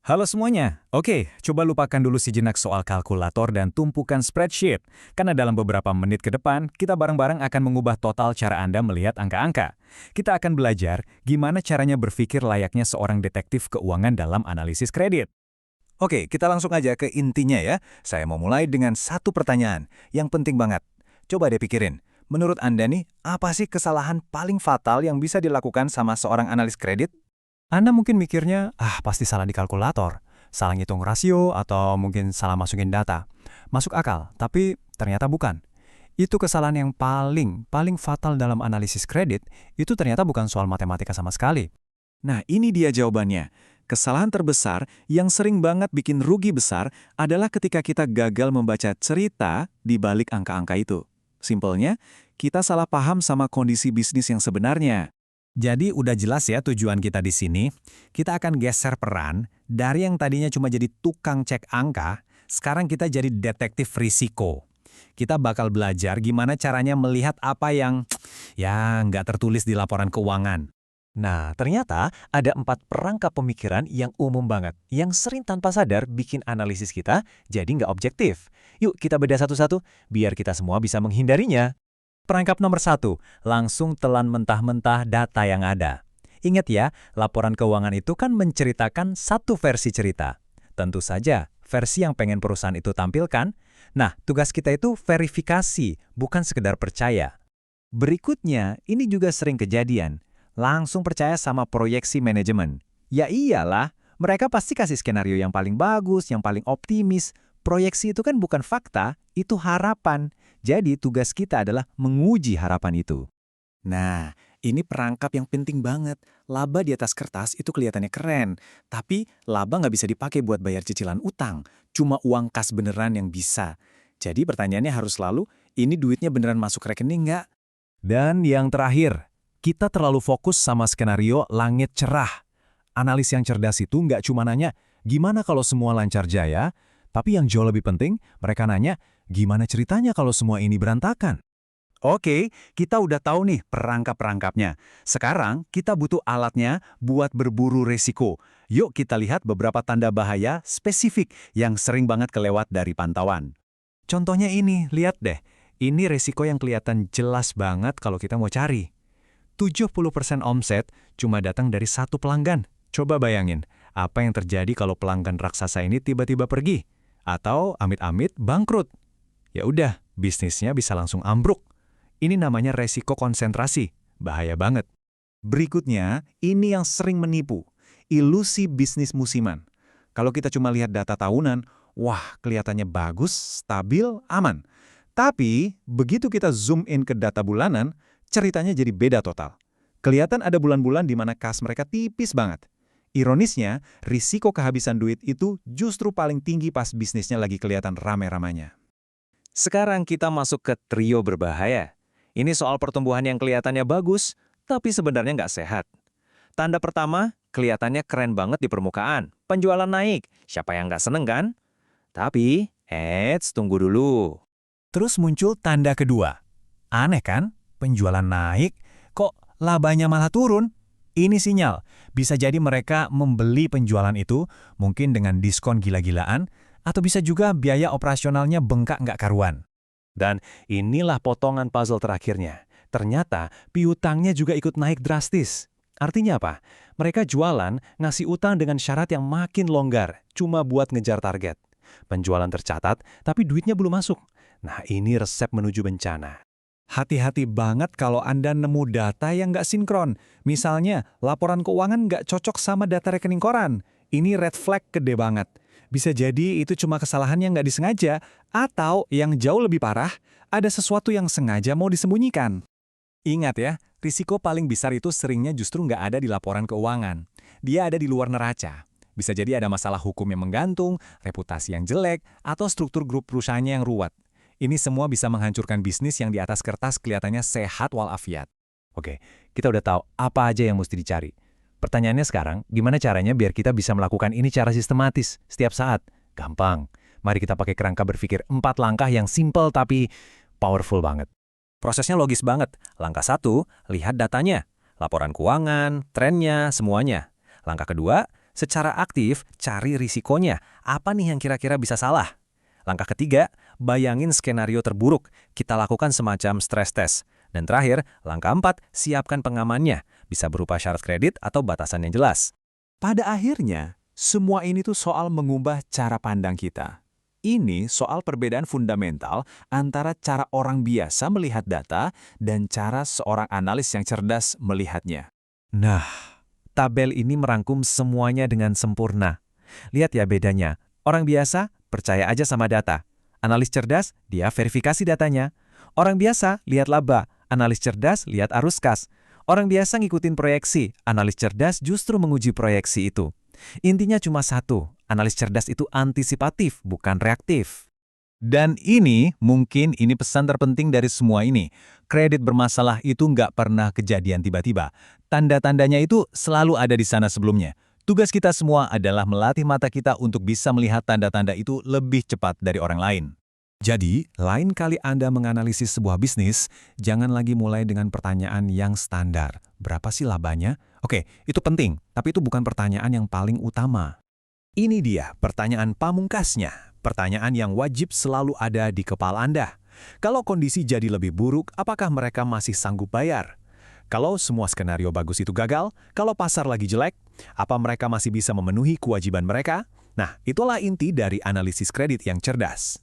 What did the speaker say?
Halo semuanya. Oke, coba lupakan dulu sejenak soal kalkulator dan tumpukan spreadsheet. Karena dalam beberapa menit ke depan, kita bareng-bareng akan mengubah total cara Anda melihat angka-angka. Kita akan belajar gimana caranya berpikir layaknya seorang detektif keuangan dalam analisis kredit. Oke, kita langsung aja ke intinya ya. Saya mau mulai dengan satu pertanyaan yang penting banget. Coba deh pikirin, menurut Anda nih, apa sih kesalahan paling fatal yang bisa dilakukan sama seorang analis kredit? Anda mungkin mikirnya, pasti salah di kalkulator, salah ngitung rasio, atau mungkin salah masukin data. Masuk akal, tapi ternyata bukan. Itu kesalahan yang paling fatal dalam analisis kredit, itu ternyata bukan soal matematika sama sekali. Nah, ini dia jawabannya. Kesalahan terbesar yang sering banget bikin rugi besar adalah ketika kita gagal membaca cerita di balik angka-angka itu. Simpelnya, kita salah paham sama kondisi bisnis yang sebenarnya. Jadi udah jelas ya tujuan kita di sini. Kita akan geser peran dari yang tadinya cuma jadi tukang cek angka, sekarang kita jadi detektif risiko. Kita bakal belajar gimana caranya melihat apa yang ya nggak tertulis di laporan keuangan. Nah, ternyata ada 4 perangkap pemikiran yang umum banget, yang sering tanpa sadar bikin analisis kita jadi nggak objektif. Yuk kita bedah satu-satu, biar kita semua bisa menghindarinya. Perangkap nomor 1, langsung telan mentah-mentah data yang ada. Ingat ya, laporan keuangan itu kan menceritakan satu versi cerita. Tentu saja, versi yang pengen perusahaan itu tampilkan. Nah, tugas kita itu verifikasi, bukan sekedar percaya. Berikutnya, ini juga sering kejadian. Langsung percaya sama proyeksi manajemen. Ya iyalah, mereka pasti kasih skenario yang paling bagus, yang paling optimis. Proyeksi itu kan bukan fakta, itu harapan. Jadi tugas kita adalah menguji harapan itu. Nah, ini perangkap yang penting banget. Laba di atas kertas itu kelihatannya keren, tapi laba nggak bisa dipakai buat bayar cicilan utang. Cuma uang kas beneran yang bisa. Jadi pertanyaannya harus selalu, ini duitnya beneran masuk rekening nggak? Dan yang terakhir, kita terlalu fokus sama skenario langit cerah. Analis yang cerdas itu nggak cuma nanya, gimana kalau semua lancar jaya? Tapi yang jauh lebih penting, mereka nanya, gimana ceritanya kalau semua ini berantakan? Oke, kita udah tahu nih perangkap-perangkapnya. Sekarang kita butuh alatnya buat berburu resiko. Yuk kita lihat beberapa tanda bahaya spesifik yang sering banget kelewat dari pantauan. Contohnya ini, lihat deh. Ini resiko yang kelihatan jelas banget kalau kita mau cari. 70% omset cuma datang dari satu pelanggan. Coba bayangin, apa yang terjadi kalau pelanggan raksasa ini tiba-tiba pergi? Atau amit-amit bangkrut? Ya udah, bisnisnya bisa langsung ambruk. Ini namanya resiko konsentrasi. Bahaya banget. Berikutnya, ini yang sering menipu. Ilusi bisnis musiman. Kalau kita cuma lihat data tahunan, wah kelihatannya bagus, stabil, aman. Tapi, begitu kita zoom in ke data bulanan, ceritanya jadi beda total. Kelihatan ada bulan-bulan di mana kas mereka tipis banget. Ironisnya, risiko kehabisan duit itu justru paling tinggi pas bisnisnya lagi kelihatan rame-ramanya. Sekarang kita masuk ke trio berbahaya. Ini soal pertumbuhan yang kelihatannya bagus, tapi sebenarnya nggak sehat. Tanda pertama, kelihatannya keren banget di permukaan. Penjualan naik, siapa yang nggak seneng kan? Tapi, tunggu dulu. Terus muncul tanda kedua. Aneh kan? Penjualan naik, kok labanya malah turun? Ini sinyal, bisa jadi mereka membeli penjualan itu, mungkin dengan diskon gila-gilaan, atau bisa juga biaya operasionalnya bengkak nggak karuan. Dan inilah potongan puzzle terakhirnya. Ternyata piutangnya juga ikut naik drastis. Artinya apa? Mereka jualan, ngasih utang dengan syarat yang makin longgar, cuma buat ngejar target. Penjualan tercatat, tapi duitnya belum masuk. Nah, ini resep menuju bencana. Hati-hati banget kalau Anda nemu data yang nggak sinkron. Misalnya, laporan keuangan nggak cocok sama data rekening koran. Ini red flag gede banget. Bisa jadi itu cuma kesalahan yang nggak disengaja, atau yang jauh lebih parah, ada sesuatu yang sengaja mau disembunyikan. Ingat ya, risiko paling besar itu seringnya justru nggak ada di laporan keuangan. Dia ada di luar neraca. Bisa jadi ada masalah hukum yang menggantung, reputasi yang jelek, atau struktur grup perusahaannya yang ruwet. Ini semua bisa menghancurkan bisnis yang di atas kertas kelihatannya sehat walafiat. Oke, kita udah tahu apa aja yang mesti dicari. Pertanyaannya sekarang, gimana caranya biar kita bisa melakukan ini secara sistematis, setiap saat? Gampang. Mari kita pakai kerangka berpikir 4 langkah yang simple tapi powerful banget. Prosesnya logis banget. Langkah 1, lihat datanya. Laporan keuangan, trennya, semuanya. Langkah kedua, Secara aktif, cari risikonya. Apa nih yang kira-kira bisa salah? Langkah ketiga, bayangin skenario terburuk. Kita lakukan semacam stress test. Dan terakhir, langkah 4, siapkan pengamannya. Bisa berupa syarat kredit atau batasan yang jelas. Pada akhirnya, semua ini tuh soal mengubah cara pandang kita. Ini soal perbedaan fundamental antara cara orang biasa melihat data dan cara seorang analis yang cerdas melihatnya. Nah, tabel ini merangkum semuanya dengan sempurna. Lihat ya bedanya. Orang biasa percaya aja sama data. Analis cerdas, dia verifikasi datanya. Orang biasa lihat laba. Analis cerdas lihat arus kas. Orang biasa ngikutin proyeksi. Analis cerdas justru menguji proyeksi itu. Intinya cuma satu, analis cerdas itu antisipatif, bukan reaktif. Dan mungkin ini pesan terpenting dari semua ini. Kredit bermasalah itu nggak pernah kejadian tiba-tiba. Tanda-tandanya itu selalu ada di sana sebelumnya. Tugas kita semua adalah melatih mata kita untuk bisa melihat tanda-tanda itu lebih cepat dari orang lain. Jadi, lain kali Anda menganalisis sebuah bisnis, jangan lagi mulai dengan pertanyaan yang standar. Berapa sih labanya? Oke, itu penting, tapi itu bukan pertanyaan yang paling utama. Ini dia pertanyaan pamungkasnya, pertanyaan yang wajib selalu ada di kepala Anda. Kalau kondisi jadi lebih buruk, apakah mereka masih sanggup bayar? Kalau semua skenario bagus itu gagal, kalau pasar lagi jelek, apa mereka masih bisa memenuhi kewajiban mereka? Nah, itulah inti dari analisis kredit yang cerdas.